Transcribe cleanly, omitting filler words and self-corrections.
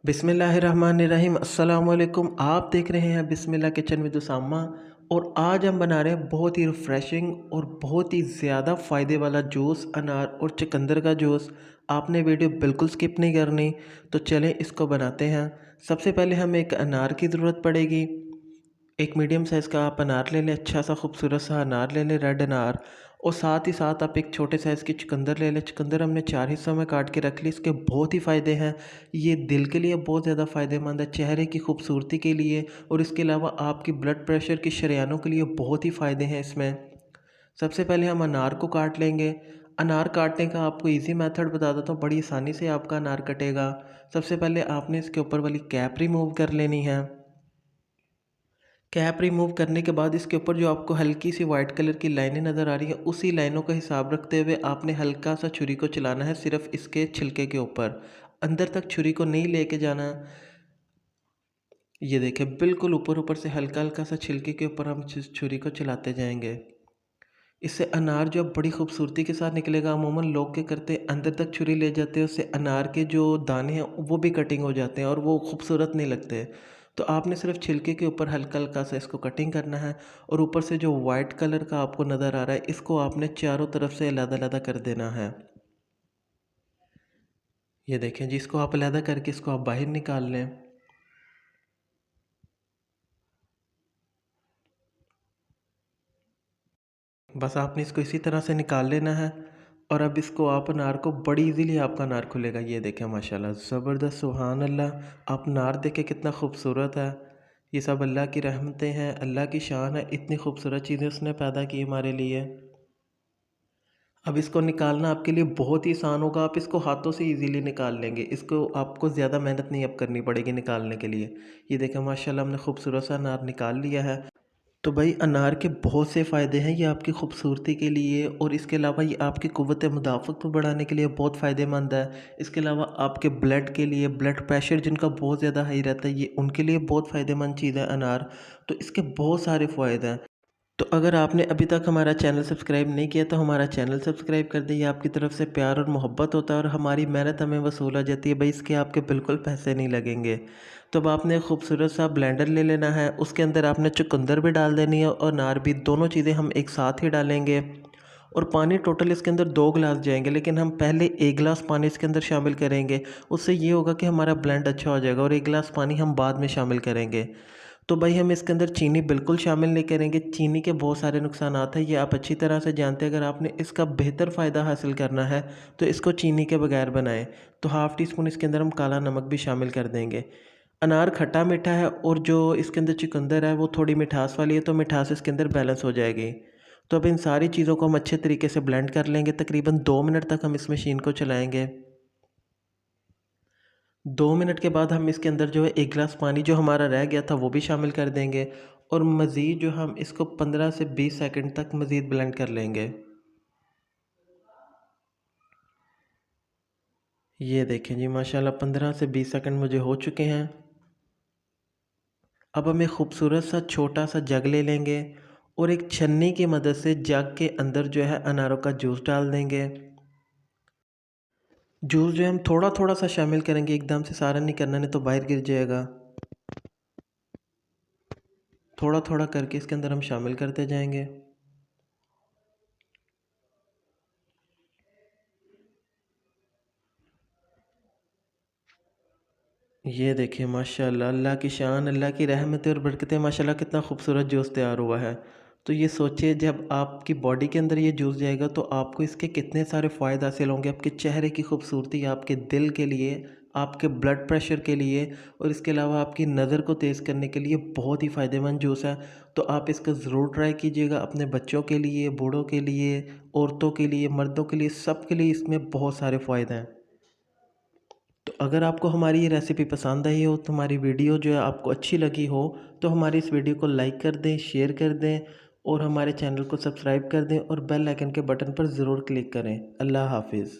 बिस्मिल्लाहिर्रहमानिर्रहीम अस्सलाम वालेकुम। आप देख रहे हैं बिस्मिल्लाह किचन विद उसामा। और आज हम बना रहे हैं बहुत ही रिफ़्रेशिंग और बहुत ही ज़्यादा फ़ायदे वाला जूस, अनार और चुकंदर का जूस। आपने वीडियो बिल्कुल स्किप नहीं करनी। तो चलें इसको बनाते हैं। सबसे पहले हमें एक अनार की ज़रूरत पड़ेगी। एक मीडियम साइज़ का आप अनार ले लें, अच्छा सा खूबसूरत सा अनार ले लें, रेड अनार। और साथ ही साथ आप एक छोटे साइज़ की चुकंदर ले लें। चुकंदर हमने 4 हिस्सों में काट के रख ली। इसके बहुत ही फ़ायदे हैं। ये दिल के लिए बहुत ज़्यादा फ़ायदेमंद है, चेहरे की खूबसूरती के लिए और इसके अलावा आपकी ब्लड प्रेशर की शरेयानों के लिए बहुत ही फ़ायदे हैं इसमें। सबसे पहले हम अनार को काट लेंगे। अनार काटने का आपको ईज़ी मेथड बता देता हूँ, बड़ी आसानी से आपका अनार कटेगा। सबसे पहले आपने इसके ऊपर वाली कैप रिमूव कर लेनी है। कैप रिमूव करने के बाद इसके ऊपर जो आपको हल्की सी वाइट कलर की लाइनें नज़र आ रही हैं, उसी लाइनों का हिसाब रखते हुए आपने हल्का सा छुरी को चलाना है सिर्फ इसके छिलके के ऊपर। अंदर तक छुरी को नहीं लेके जाना। ये देखिए बिल्कुल ऊपर ऊपर से हल्का हल्का सा छिलके के ऊपर हम छुरी को चलाते जाएंगे। इससे अनार जो बड़ी खूबसूरती के साथ निकलेगा। अमूमन लोग क्या करते हैं, अंदर तक छुरी ले जाते हैं, उससे अनार के जो दाने हैं वो भी कटिंग हो जाते हैं और वो खूबसूरत नहीं लगते। तो आपने सिर्फ छिलके के ऊपर हल्का हल्का सा इसको कटिंग करना है। और ऊपर से जो वाइट कलर का आपको नज़र आ रहा है, इसको आपने चारों तरफ से अलग-अलग कर देना है। ये देखें जिसको आप अलग करके इसको आप बाहर निकाल लें। बस आपने इसको इसी तरह से निकाल लेना है। और अब इसको आप अनार को बड़ी इजीली आपका अनार खुलेगा। ये देखें माशाल्लाह ज़बरदस्त, सुभान अल्लाह। आप अनार देखें कितना खूबसूरत है। ये सब अल्लाह की रहमतें हैं, अल्लाह की शान है। इतनी खूबसूरत चीज़ें उसने पैदा की हमारे लिए। अब इसको निकालना आपके लिए बहुत ही आसान होगा। आप इसको हाथों से इजीली निकाल लेंगे। इसको आपको ज़्यादा मेहनत नहीं अब करनी पड़ेगी निकालने के लिए। ये देखें माशाल्लाह हमने खूबसूरत सा अनार निकाल लिया है। तो भाई अनार के बहुत से फ़ायदे हैं। ये आपकी खूबसूरती के लिए और इसके अलावा ये आपकी क़ुव्वत मुदाफ़त को बढ़ाने के लिए बहुत फ़ायदेमंद है। इसके अलावा आपके ब्लड के लिए, ब्लड प्रेशर जिनका बहुत ज़्यादा हाई रहता है, ये उनके लिए बहुत फ़ायदेमंद चीज़ है अनार। तो इसके बहुत सारे फ़ायदे हैं। तो अगर आपने अभी तक हमारा चैनल सब्सक्राइब नहीं किया तो हमारा चैनल सब्सक्राइब कर दें। ये आपकी तरफ से प्यार और मोहब्बत होता है और हमारी मेहनत हमें वसूल आ जाती है भाई। इसके आपके बिल्कुल पैसे नहीं लगेंगे। तो अब आपने एक खूबसूरत सा ब्लेंडर ले लेना है। उसके अंदर आपने चुकंदर भी डाल देनी है और अनार भी, दोनों चीज़ें हम एक साथ ही डालेंगे। और पानी टोटल इसके अंदर 2 गिलास जाएंगे, लेकिन हम पहले 1 गिलास पानी इसके अंदर शामिल करेंगे। उससे ये होगा कि हमारा ब्लेंड अच्छा हो जाएगा और 1 गिलास पानी हम बाद में शामिल करेंगे। तो भाई हम इसके अंदर चीनी बिल्कुल शामिल नहीं करेंगे। चीनी के बहुत सारे नुकसानात हैं, ये आप अच्छी तरह से जानते हैं। अगर आपने इसका बेहतर फ़ायदा हासिल करना है तो इसको चीनी के बगैर बनाएं। तो हाफ़ टी स्पून इसके अंदर हम काला नमक भी शामिल कर देंगे। अनार खट्टा मीठा है और जो इसके अंदर चुकंदर है वो थोड़ी मिठास वाली है, तो मिठास इसके अंदर बैलेंस हो जाएगी। तो अब इन सारी चीज़ों को हम अच्छे तरीके से ब्लेंड कर लेंगे। तकरीबन 2 मिनट तक हम इस मशीन को चलाएँगे। 2 मिनट के बाद हम इसके अंदर जो है 1 गिलास पानी जो हमारा रह गया था वो भी शामिल कर देंगे। और मज़ीद जो हम इसको 15 से 20 सेकंड तक मज़ीद ब्लेंड कर लेंगे। ये देखें जी माशाल्लाह 15 से 20 सेकंड मुझे हो चुके हैं। अब हम एक खूबसूरत सा छोटा सा जग ले लेंगे और एक छन्नी की मदद से जग के अंदर जो है अनारों का जूस डाल देंगे। जूस जो है हम थोड़ा थोड़ा सा शामिल करेंगे, एकदम से सारा नहीं करना, नहीं तो बाहर गिर जाएगा। थोड़ा थोड़ा करके इसके अंदर हम शामिल करते जाएंगे। ये देखिए माशाल्लाह, अल्लाह की शान, अल्लाह की रहमतें और बरकतें, माशाल्लाह कितना खूबसूरत जूस तैयार हुआ है। तो ये सोचिए जब आपकी बॉडी के अंदर ये जूस जाएगा तो आपको इसके कितने सारे फ़ायदे हासिल होंगे। आपके चेहरे की खूबसूरती, आपके दिल के लिए, आपके ब्लड प्रेशर के लिए और इसके अलावा आपकी नज़र को तेज़ करने के लिए बहुत ही फ़ायदेमंद जूस है। तो आप इसका ज़रूर ट्राई कीजिएगा अपने बच्चों के लिए, बूढ़ों के लिए, औरतों के लिए, मर्दों के लिए, सब के लिए इसमें बहुत सारे फ़ायदे हैं। तो अगर आपको हमारी ये रेसिपी पसंद आई हो, तो हमारी वीडियो जो है आपको अच्छी लगी हो, तो हमारी इस वीडियो को लाइक कर दें, शेयर कर दें और हमारे चैनल को सब्सक्राइब कर दें और बेल आइकन के बटन पर ज़रूर क्लिक करें। अल्लाह हाफ़िज़।